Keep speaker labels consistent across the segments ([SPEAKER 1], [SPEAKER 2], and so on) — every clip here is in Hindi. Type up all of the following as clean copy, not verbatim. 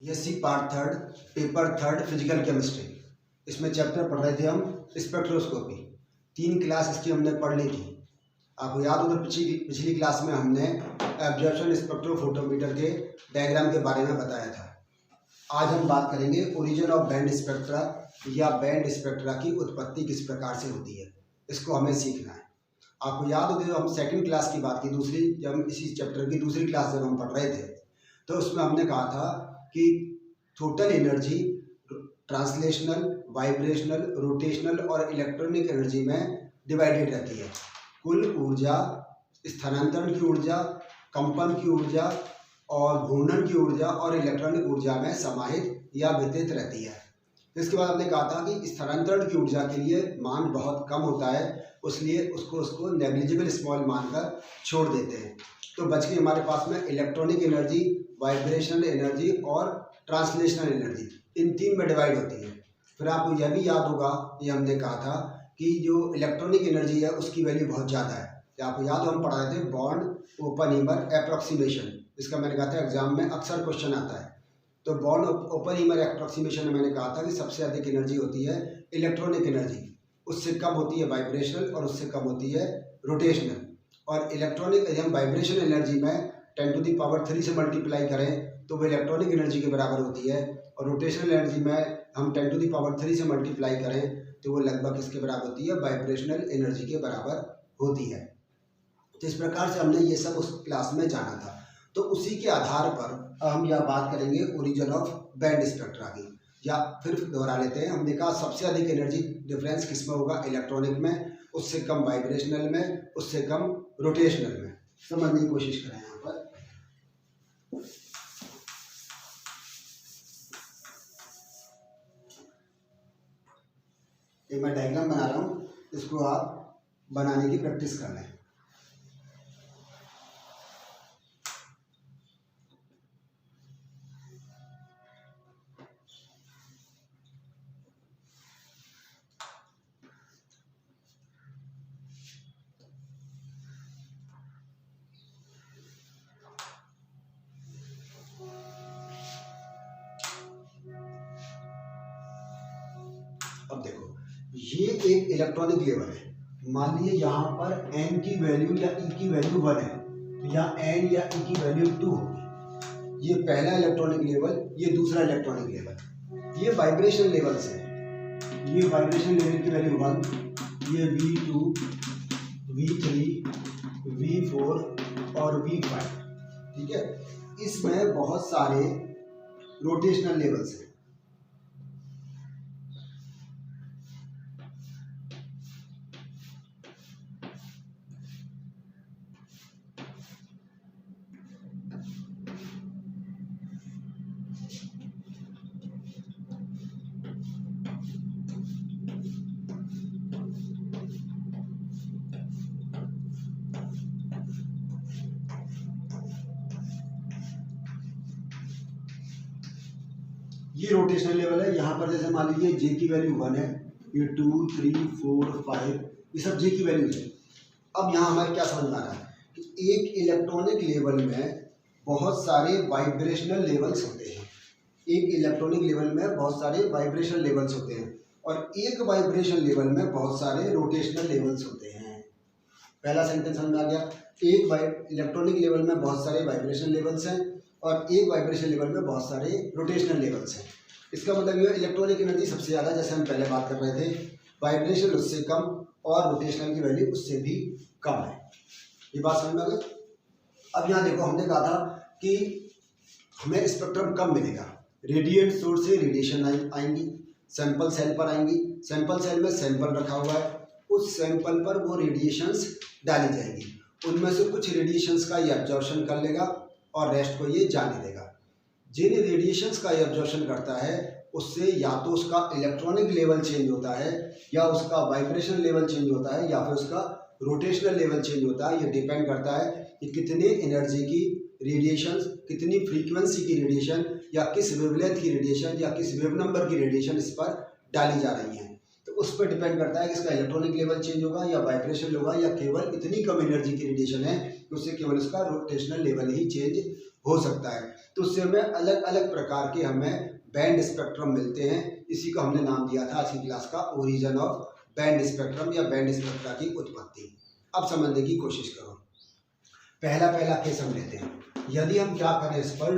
[SPEAKER 1] BSc part third paper third physical chemistry. इसमें चैप्टर पढ़ रहे थे हम स्पेक्ट्रोस्कोपी। 3 क्लास इसकी हमने पढ़ ली थी। आपको याद हो तो पिछली क्लास में हमने एब्जॉर्प्शन स्पेक्ट्रोफोटोमीटर के डायग्राम के बारे में बताया था। आज हम बात करेंगे ओरिजिन ऑफ बैंड स्पेक्ट्रा या बैंड स्पेक्ट्रा की उत्पत्ति किस प्रकार से होती है, इसको हमें सीखना है। आपको याद हो तो हम सेकंड क्लास की बात की, जब हम इसी चैप्टर की दूसरी क्लास जब हम पढ़ रहे थे तो उसमें हमने कहा था कि total energy translational, vibrational, rotational और इलेक्ट्रॉनिक एनर्जी में डिवाइडेड रहती है। कुल ऊर्जा स्थानांतरण की ऊर्जा, कंपन की ऊर्जा और घूर्णन की ऊर्जा और इलेक्ट्रॉनिक ऊर्जा में समाहित या वितरित रहती है। इसके बाद हमने कहा था कि स्थानांतरण की ऊर्जा के लिए मान बहुत कम होता है, इसलिए उसको नेग्लिजिबल स्मॉल मानकर छोड़ देते हैं। तो बच गई हमारे पास में इलेक्ट्रॉनिक एनर्जी, वाइब्रेशनल एनर्जी और ट्रांसलेशनल एनर्जी। इन 3 में डिवाइड होती है। फिर आपको यह भी याद होगा, ये हमने कहा था कि जो इलेक्ट्रॉनिक एनर्जी है उसकी वैल्यू बहुत ज़्यादा है। आपको याद हो हम पढ़ाए थे बॉन्ड ओपनहीमर अप्रॉक्सीमेशन। इसका मैंने कहा था एग्जाम में अक्सर क्वेश्चन आता है। तो बॉन्ड ओपनहीमर अप्रॉक्सीमेशन में मैंने कहा था कि सबसे अधिक एनर्जी होती है इलेक्ट्रॉनिक एनर्जी, उससे कम होती है वाइब्रेशनल और उससे कम होती है रोटेशनल। और इलेक्ट्रॉनिक यदि हम वाइब्रेशनल एनर्जी में 10⁻³ से मल्टीप्लाई करें तो वो इलेक्ट्रॉनिक एनर्जी के बराबर होती है, और रोटेशनल एनर्जी में हम 10⁻³ से मल्टीप्लाई करें तो वो लगभग किसके बराबर होती है, वाइब्रेशनल एनर्जी के बराबर होती है। तो इस प्रकार से हमने ये सब उस क्लास में जाना था। तो उसी के आधार पर हम यह बात करेंगे ओरिजिन ऑफ बैंड स्पेक्ट्रा की। या फिर दोहरा लेते हैं, हमने कहा सबसे अधिक एनर्जी डिफरेंस किस में होगा, इलेक्ट्रॉनिक में, उससे कम वाइब्रेशनल में, उससे कम रोटेशनल में। समझने की कोशिश करें यहाँ पर। एक मैं डायग्राम बना रहा हूँ, इसको आप बनाने की प्रैक्टिस कर लें। अब देखो, ये एक इलेक्ट्रॉनिक लेवल है। मान लीजिए यहाँ पर n की वैल्यू या e की वैल्यू 1 है, तो यहाँ n या e की वैल्यू 2 होगी। ये पहला इलेक्ट्रॉनिक लेवल, ये दूसरा इलेक्ट्रॉनिक लेवल। ये वाइब्रेशन लेवल्स है। ये वाइब्रेशन लेवल की वैल्यू 1, ये V2, V3, V4 और V5। ठीक है, इसमें बहुत सारे रोटेशनल लेवल्स हैं। ये रोटेशनल लेवल है। यहाँ पर जैसे मान लीजिए जे की वैल्यू 1 है, ये 2, 3, 4, 5, ये सब जे की वैल्यू है। अब यहाँ हमारे क्या समझ में आ रहा है कि एक इलेक्ट्रॉनिक लेवल में बहुत सारे वाइब्रेशनल लेवल्स होते हैं। एक इलेक्ट्रॉनिक लेवल में बहुत सारे वाइब्रेशनल लेवल्स होते हैं, और एक वाइब्रेशन लेवल में बहुत सारे रोटेशनल लेवल्स होते हैं। पहला सेंटेंस समझ में आ गया। एक इलेक्ट्रॉनिक लेवल में बहुत सारे वाइब्रेशन लेवल्स हैं और एक वाइब्रेशन लेवल में बहुत सारे रोटेशनल लेवल्स हैं। इसका मतलब ये इलेक्ट्रॉनिक एनर्जी सबसे ज़्यादा, जैसे हम पहले बात कर रहे थे, वाइब्रेशन उससे कम और रोटेशनल की वैल्यू उससे भी कम है। ये बात समझ में आ गई। अब यहाँ देखो, हमने कहा था कि हमें स्पेक्ट्रम कब मिलेगा। रेडिएंट सोर्स से रेडिएशन आएंगी, सैंपल सेल पर आएंगी। सैंपल सेल में सैंपल रखा हुआ है, उस सैंपल पर वो रेडिएशंस डाली जाएंगी। उनमें से कुछ रेडिएशंस का ये एब्जॉर्प्शन कर लेगा और रेस्ट को ये जाने देगा। जिन रेडिएशंस का ये एब्जॉर्प्शन करता है उससे या तो उसका इलेक्ट्रॉनिक लेवल चेंज होता है, या उसका वाइब्रेशन लेवल चेंज होता है, या फिर उसका रोटेशनल लेवल चेंज होता है। ये डिपेंड करता है कि कितने एनर्जी की रेडिएशंस, कितनी फ्रीक्वेंसी की रेडिएशन, या किस वेवलेंथ की रेडिएशन, या किस वेव नंबर की रेडिएशन इस पर डाली जा रही है। तो उस पर डिपेंड करता है कि इसका इलेक्ट्रॉनिक लेवल चेंज होगा या वाइब्रेशन होगा, या केवल इतनी कम एनर्जी की रेडिएशन है कि उससे केवल इसका रोटेशनल लेवल ही चेंज हो सकता है। तो उससे हमें अलग अलग प्रकार के हमें बैंड स्पेक्ट्रम मिलते हैं। इसी को हमने नाम दिया था आज की क्लास का ओरिजिन ऑफ बैंड स्पेक्ट्रम या बैंड स्पेक्ट्रा की उत्पत्ति। अब समझने की कोशिश करो। पहला केस हम लेते हैं। यदि हम क्या करें, इस पर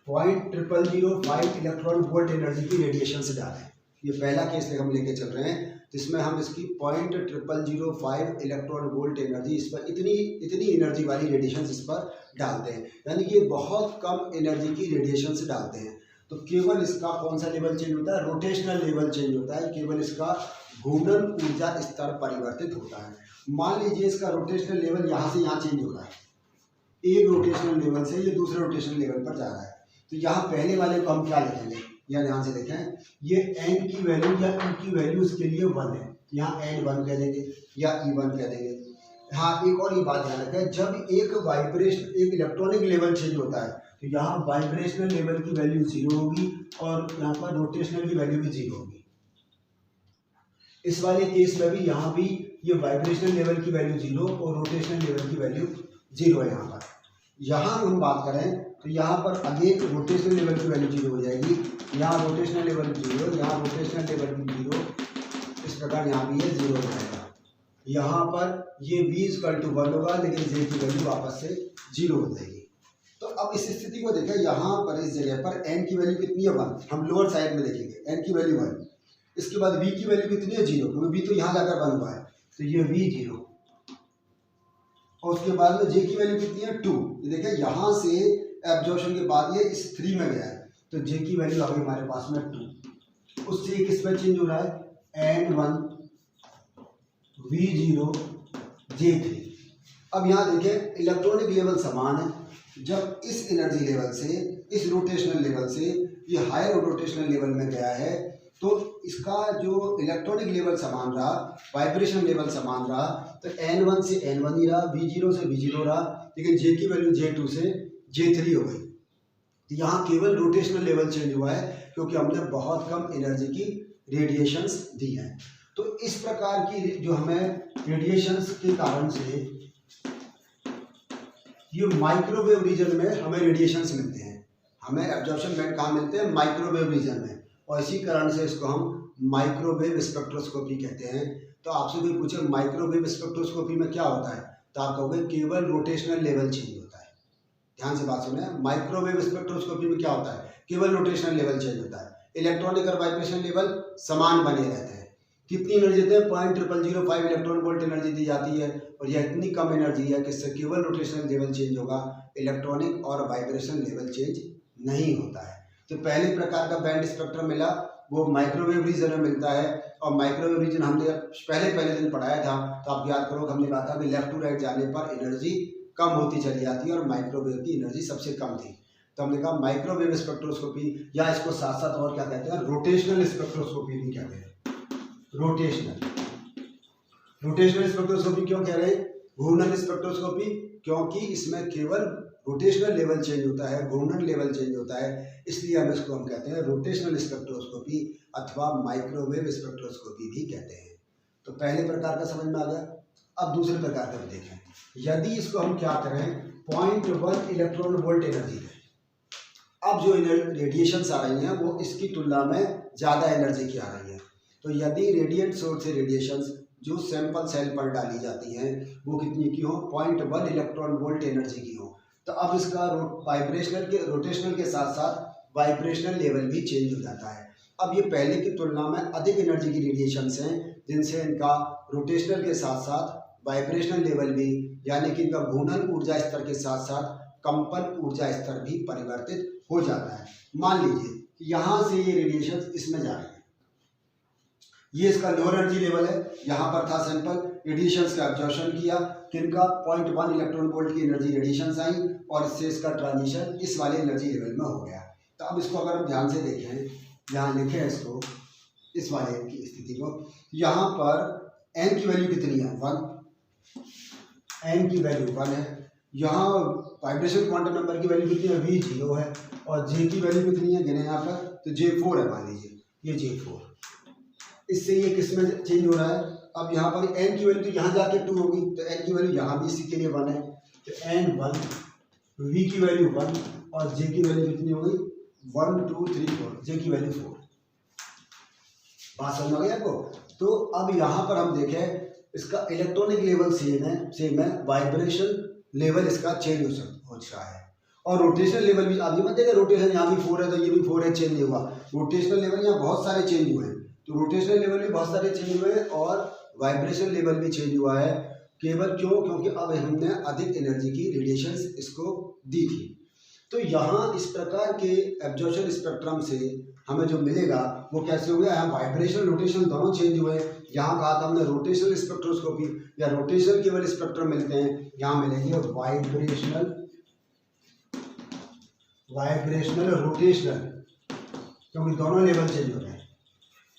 [SPEAKER 1] 0.0005 इलेक्ट्रॉन वोल्ट एनर्जी की रेडिएशन से डालें। ये पहला केस हम लेके चल रहे हैं, जिसमें हम इसकी 0.0005 इलेक्ट्रॉन वोल्ट एनर्जी, इस पर इतनी एनर्जी वाली रेडिएशन इस पर डालते हैं, यानी कि ये बहुत कम एनर्जी की रेडिएशन से डालते हैं। तो केवल इसका कौन सा लेवल चेंज होता है, रोटेशनल लेवल चेंज होता है, केवल इसका घूर्णन ऊर्जा स्तर परिवर्तित होता है। मान लीजिए इसका रोटेशनल लेवल यहाँ से यहाँ चेंज हो रहा है, एक रोटेशनल लेवल से ये दूसरे रोटेशनल लेवल पर जा रहा है। तो यहाँ पहले वाले को हम क्या लिखेंगे, या ध्यान से देखें, ये एन की वैल्यू या ई की वैल्यू इसके लिए 1 है, यहाँ N1 कह देंगे या E1 कह देंगे। हाँ, एक और ये बात ध्यान रखें, जब एक इलेक्ट्रॉनिक लेवल चेंज होता है तो यहाँ वाइब्रेशनल लेवल की वैल्यू 0 होगी और यहाँ पर रोटेशनल की वैल्यू भी 0 होगी। इस वाले केस में भी यहाँ भी ये वाइब्रेशनल लेवल की वैल्यू 0 और रोटेशनल लेवल की वैल्यू 0 है। यहाँ हम बात करें तो यहाँ पर अगेन रोटेशनल लेवल की वैल्यू 0 हो जाएगी, यहाँ रोटेशनल लेवल 0, यहाँ रोटेशनल लेवल भी 0, इस प्रकार यहाँ भी ये 0 हो जाएगा। यहाँ पर ये V=1 होगा, लेकिन Z की वैल्यू वापस से 0 हो जाएगी। तो अब इस स्थिति को देखें, यहाँ पर इस जगह पर N की वैल्यू कितनी है 1, हम लोअर साइड में देखेंगे N की वैल्यू 1, इसके बाद V की वैल्यू कितनी है 0, क्योंकि V तो यहाँ जाकर 1 हुआ है, तो ये V 0, और उसके बाद में J की वैल्यू कितनी है 2। ये देखें यहाँ से एब्जॉर्प्शन के बाद ये इस 3 में गया है, तो J की वैल्यू आ गई हमारे पास में 2। उससे किस में चेंज हो रहा है, N1 V0 J3। अब यहाँ देखें इलेक्ट्रॉनिक लेवल समान है, जब इस एनर्जी लेवल से, इस रोटेशनल लेवल से ये हायर रोटेशनल लेवल में गया है, तो इसका जो इलेक्ट्रॉनिक लेवल समान रहा, वाइब्रेशन लेवल समान रहा, तो N1 से N1 ही रहा, V0 से V0 रहा, लेकिन J की वैल्यू J2 से J3 हो गई। तो यहाँ केवल रोटेशनल लेवल चेंज हुआ है, क्योंकि हमने बहुत कम एनर्जी की रेडिएशंस दी हैं। तो इस प्रकार की जो हमें रेडिएशंस के कारण से ये माइक्रोवेव रीजन में हमें रेडिएशंस मिलते हैं। हमें एब्जॉर्प्शन बैंड कहाँ मिलते हैं, माइक्रोवेव रीजन में, और इसी कारण से इसको हम माइक्रोवेव स्पेक्ट्रोस्कोपी कहते हैं। तो आपसे कोई पूछे माइक्रोवेव स्पेक्ट्रोस्कोपी में क्या होता है, तो आप कहोगे केवल रोटेशनल लेवल चेंज होता है। ध्यान से बात सुने, माइक्रोवेव स्पेक्ट्रोस्कोपी में क्या होता है, केवल रोटेशनल लेवल चेंज होता है, इलेक्ट्रॉनिक और वाइब्रेशन लेवल समान बने रहते हैं। कितनी एनर्जी देते हैं, 0.0005 इलेक्ट्रॉन वोल्ट एनर्जी दी जाती है, और यह इतनी कम एनर्जी है कि इससे केवल रोटेशनल लेवल चेंज होगा, इलेक्ट्रॉनिक और वाइब्रेशन लेवल चेंज नहीं होता है। तो पहले प्रकार का बैंड स्पेक्ट्रम मिला वो माइक्रोवेव रीजन में मिलता है, और माइक्रोवेव रीजन हमने पहले दिन पढ़ाया था, तो आप याद करो हमने कहा था कि लेफ्ट टू राइट जाने पर एनर्जी कम होती चली जाती है और माइक्रोवेव की एनर्जी सबसे कम थी। तो हमने कहा माइक्रोवेव स्पेक्ट्रोस्कोपी, या इसको साथ साथ और क्या कहते हैं, रोटेशनल स्पेक्ट्रोस्कोपी भी कहते हैं। रोटेशनल स्पेक्ट्रोस्कोपी क्यों कह रहे हैं, घूर्णन स्पेक्ट्रोस्कोपी, क्योंकि इसमें केवल रोटेशनल लेवल चेंज होता है, घूर्णन लेवल चेंज होता है, इसलिए हम कहते हैं रोटेशनल स्पेक्ट्रोस्कोपी अथवा माइक्रोवेव स्पेक्ट्रोस्कोपी भी कहते हैं। तो पहले प्रकार का समझ में आ गया। अब दूसरे प्रकार का भी देखें, यदि इसको हम क्या करें, 0.1 इलेक्ट्रॉन वोल्ट एनर्जी दें, अब जो रेडिएशंस आ रही हैं वो इसकी तुलना में ज़्यादा एनर्जी की आ रही है। तो यदि रेडिएंट सोर्स से रेडिएशंस जो सैंपल सेल पर डाली जाती हैं वो कितनी की हो, 0.1 इलेक्ट्रॉन वोल्ट एनर्जी की हो, तो अब इसका रोटेशनल के साथ साथ वाइब्रेशनल लेवल भी चेंज हो जाता है। अब ये पहले की तुलना में अधिक एनर्जी की रेडिएशंस हैं, जिनसे इनका रोटेशनल के साथ साथ वाइब्रेशनल लेवल भी, यानी कि इनका घूर्णन ऊर्जा स्तर के साथ साथ कंपन ऊर्जा स्तर भी परिवर्तित हो जाता है। मान लीजिए कि यहाँ से ये रेडिएशन इसमें जा रही है, ये इसका लोअर एनर्जी लेवल है, यहाँ पर था सैंपल, रेडिएशंस का एब्जॉर्प्शन किया, किनका 0.1 इलेक्ट्रॉन वोल्ट की एनर्जी रेडिएशंस आई, और इससे इसका ट्रांजिशन इस वाले एनर्जी लेवल में हो गया। तो अब इसको अगर हम ध्यान से देखें, यहाँ लिखें इसको, इस वाले की स्थिति को, यहाँ पर n की वैल्यू कितनी है 1, n की वैल्यू 1 है, यहाँ वाइब्रेशन क्वांटम नंबर की वैल्यू कितनी है V0 है, और J की वैल्यू कितनी है गिने यहाँ पर, तो J4 है, मान लीजिए ये J4। इससे ये किस में चेंज हो रहा है, अब यहाँ पर n की वैल्यू तो यहाँ जाके 2 होगी, तो n की वैल्यू यहाँ भी इसी के लिए 1 है, तो N1 V की वैल्यू 1 और जे की वैल्यू कितनी हो गई 1 2 3 4, जे की वैल्यू 4। बात समझ में आ गई आपको। तो अब यहाँ पर हम देखें इसका इलेक्ट्रॉनिक लेवल सेम है, वाइब्रेशन लेवल इसका चेंज हो रहा है और रोटेशनल लेवल भी। आप ये मत देखिए रोटेशन यहाँ भी 4 है तो ये भी 4 है, चेंज नहीं हुआ। रोटेशनल लेवल यहाँ बहुत सारे चेंज हुए हैं, तो रोटेशनल लेवल भी बहुत सारे चेंज हुए हैं और वाइब्रेशन लेवल भी चेंज हुआ है। केवल क्यों? क्योंकि अब हमने अधिक एनर्जी की रेडिएशंस इसको दी थी। तो यहाँ इस प्रकार के एब्जॉर्प्शन स्पेक्ट्रम से हमें जो मिलेगा वो कैसे हो गया, यहाँ वाइब्रेशन रोटेशन दोनों चेंज हुए। यहाँ कहा था हमने रोटेशनल स्पेक्ट्रोस्कोपी या रोटेशनल केवल स्पेक्ट्रम मिलते हैं, यहाँ मिलेंगे वाइब्रेशनल रोटेशनल, क्योंकि दोनों लेवल चेंज हो रहे हैं।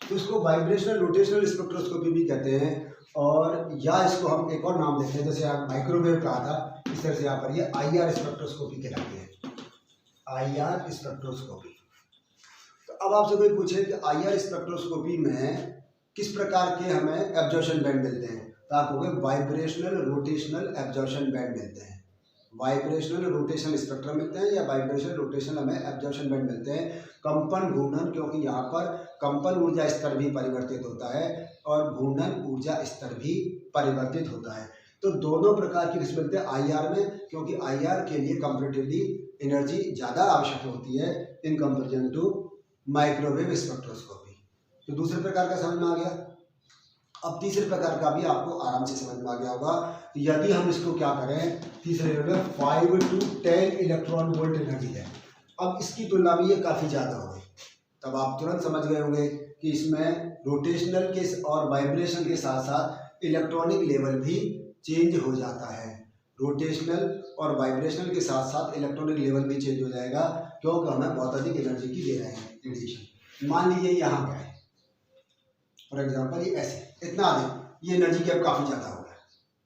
[SPEAKER 1] तो इसको वाइब्रेशनल रोटेशनल स्पेक्ट्रोस्कोपी भी कहते हैं। और या इसको हम एक और नाम देते हैं, जैसे आप माइक्रोवेव कहा था, इस तरह से यहाँ पर ये IR स्पेक्ट्रोस्कोपी कहलाती है, IR स्पेक्ट्रोस्कोपी। तो अब आपसे कोई पूछे कि IR स्पेक्ट्रोस्कोपी में किस प्रकार के हमें एब्जॉर्प्शन बैंड मिलते हैं, तो आप कहोगे वाइब्रेशनल रोटेशनल एब्जॉर्प्शन बैंड मिलते हैं। वाइब्रेशनल रोटेशनल स्पेक्ट्रम मिलते हैं या वाइब्रेशनल रोटेशनल हमें एब्जॉर्प्शन बैंड मिलते हैं। कंपन घूर्णन, क्योंकि यहाँ पर कंपन ऊर्जा स्तर भी परिवर्तित होता है और घूर्णन ऊर्जा स्तर भी परिवर्तित होता है। तो दोनों प्रकार की किस मिलते हैं IR में, क्योंकि IR के लिए कंपेरेटिवली एनर्जी ज़्यादा आवश्यक होती है in comparison to microwave spectroscopy. तो दूसरे प्रकार का समझ में आ गया। अब तीसरे प्रकार का भी आपको आराम से समझ में आ गया होगा। तो यदि हम इसको क्या करें, तीसरे लेवल में 5 to 10 इलेक्ट्रॉन वोल्ट एनर्जी है। अब इसकी तुलना में ये काफ़ी ज़्यादा हो गई, तब आप तुरंत समझ गए होंगे कि इसमें रोटेशनल के और वाइब्रेशन के साथ साथ इलेक्ट्रॉनिक लेवल भी चेंज हो जाता है। रोटेशनल और वाइब्रेशनल के साथ साथ इलेक्ट्रॉनिक लेवल भी चेंज हो जाएगा, क्योंकि हमें बहुत अधिक एनर्जी की दे रहे हैं रेडिएशन। मान लीजिए यहाँ क्या है, फॉर एग्जाम्पल ये ऐसे इतना अधिक, ये एनर्जी गैप काफ़ी ज़्यादा हो गया।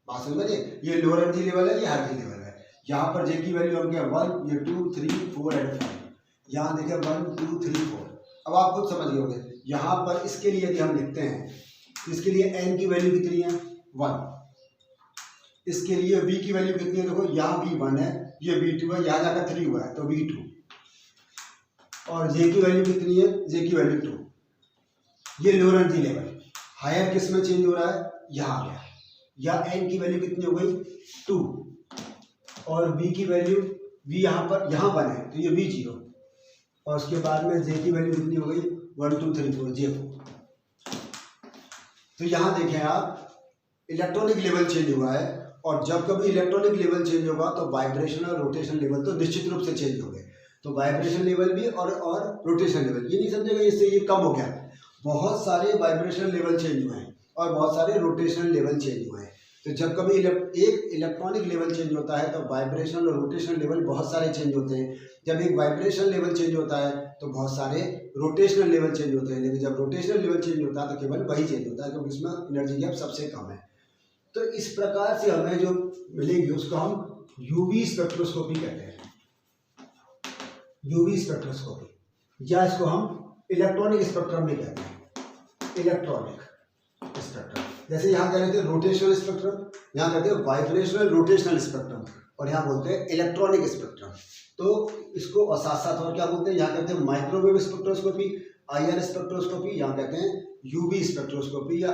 [SPEAKER 1] बात समझ में, ये लो एनर्जी लेवल है, ये हाई एनर्जी लेवल है। यहाँ पर जे की वैल्यू हम क्या 1 ये 2 3 4 एंड 5, यहाँ देखिए 1 2 3 4। अब आप खुद समझ गए होंगे, यहाँ पर इसके लिए यदि हम लिखते हैं, इसके लिए n की वैल्यू कितनी है 1, इसके लिए v की वैल्यू कितनी है, देखो यहाँ v1 है, ये v2 है, यहाँ जाकर 3 हुआ है तो v2, और j की वैल्यू कितनी है, j की वैल्यू 2। ये लो एनर्जी लेवल, हायर किस में चेंज हो रहा है, यहाँ गया, या n की वैल्यू कितनी हो गई 2, और v की वैल्यू v यहाँ पर यहाँ 1 है तो ये v0, और उसके बाद में j की वैल्यू कितनी हो गई 1 2 3 4 j4। तो यहाँ देखें आप, इलेक्ट्रॉनिक लेवल चेंज हुआ है, और जब कभी इलेक्ट्रॉनिक लेवल चेंज होगा तो वाइब्रेशन और रोटेशन लेवल तो निश्चित रूप से चेंज हो गए। तो वाइब्रेशन लेवल भी और रोटेशन लेवल, ये नहीं समझेगा इससे ये कम हो गया, बहुत सारे वाइब्रेशन लेवल चेंज हुए हैं और बहुत सारे रोटेशनल लेवल चेंज हुए हैं। तो जब कभी एक इलेक्ट्रॉनिक लेवल चेंज होता है तो वाइब्रेशनल और रोटेशनल लेवल बहुत सारे चेंज होते हैं। जब एक वाइब्रेशनल लेवल चेंज होता है तो बहुत सारे रोटेशनल लेवल चेंज होते हैं, लेकिन जब रोटेशनल लेवल चेंज होता है तो केवल वही चेंज होता है, क्योंकि इसमें एनर्जी गैप सबसे कम है। तो इस प्रकार से हमें जो मिलेगी उसको हम यूवी स्पेक्ट्रोस्कोपी कहते हैं, यूवी स्पेक्ट्रोस्कोपी, या इसको हम इलेक्ट्रॉनिक स्पेक्ट्रम भी कहते हैं, इलेक्ट्रॉनिक स्पेक्ट्रम। जैसे यहाँ कह रहे थे रोटेशनल स्पेक्ट्रम, यहाँ कहते हैं वाइब्रेशनल रोटेशनल स्पेक्ट्रम, और यहाँ बोलते हैं इलेक्ट्रॉनिक स्पेक्ट्रम। तो इसको और साथ साथ और क्या बोलते हैं, यहाँ कहते हैं माइक्रोवेव स्पेक्ट्रोस्कोपी, IR स्पेक्ट्रोस्कोपी, यहाँ कहते हैं यूवी स्पेक्ट्रोस्कोपी या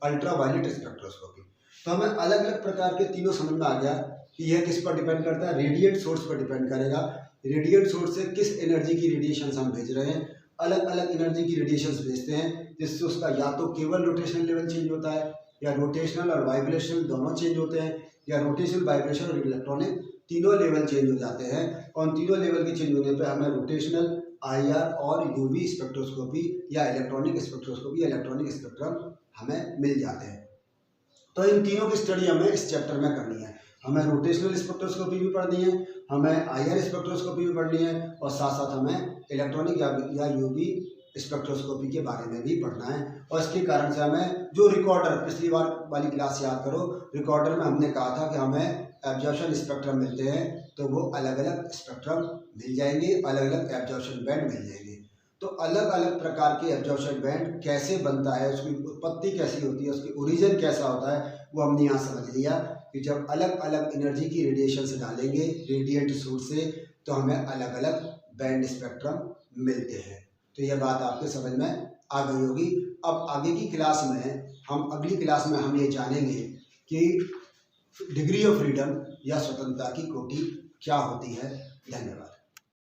[SPEAKER 1] अल्ट्रा वायलेट स्पेक्ट्रोस्कोपी। तो हमें अलग अलग प्रकार के तीनों समझ में आ गया कि यह किस पर डिपेंड करता है, रेडिएंट सोर्स पर डिपेंड करेगा। रेडिएंट सोर्स से किस एनर्जी की रेडिएशन हम भेज रहे हैं, अलग अलग एनर्जी की रेडिएशंस भेजते हैं, जिससे उसका या तो केवल रोटेशनल लेवल चेंज होता है, या रोटेशनल और वाइब्रेशनल दोनों चेंज होते हैं, या रोटेशनल वाइब्रेशन और इलेक्ट्रॉनिक तीनों लेवल चेंज हो जाते हैं। और उन तीनों लेवल के चेंज होने पर हमें रोटेशनल, IR और यूवी स्पेक्ट्रोस्कोपी या इलेक्ट्रॉनिक स्पेक्ट्रोस्कोपी या इलेक्ट्रॉनिक स्पेक्ट्रम हमें मिल जाते हैं। तो इन तीनों की स्टडी हमें इस चैप्टर में करनी है। हमें रोटेशनल स्पेक्ट्रोस्कोपी भी पढ़नी है, हमें IR स्पेक्ट्रोस्कोपी भी पढ़नी है, और साथ साथ हमें इलेक्ट्रॉनिक या यूवी स्पेक्ट्रोस्कोपी के बारे में भी पढ़ना है। और इसके कारण से हमें जो रिकॉर्डर, पिछली बार वाली क्लास याद करो, रिकॉर्डर में हमने कहा था कि हमें एब्जॉर्प्शन स्पेक्ट्रम मिलते हैं, तो वो अलग अलग स्पेक्ट्रम मिल जाएंगे, अलग अलग एब्जॉर्प्शन बैंड मिल जाएंगे। तो अलग अलग प्रकार के एब्जॉर्प्शन बैंड कैसे बनता है, उसकी उत्पत्ति कैसी होती है, उसकी ओरिजिन कैसा होता है, वो हमने यहाँ समझ लिया कि जब अलग अलग एनर्जी की रेडिएशन से डालेंगे रेडिएंट सोर्स से, तो हमें अलग अलग बैंड स्पेक्ट्रम मिलते हैं। तो यह बात आपके समझ में आ गई होगी। अब आगे की क्लास में अगली क्लास में हम ये जानेंगे कि डिग्री ऑफ फ्रीडम या स्वतंत्रता की कोटि क्या होती है। धन्यवाद।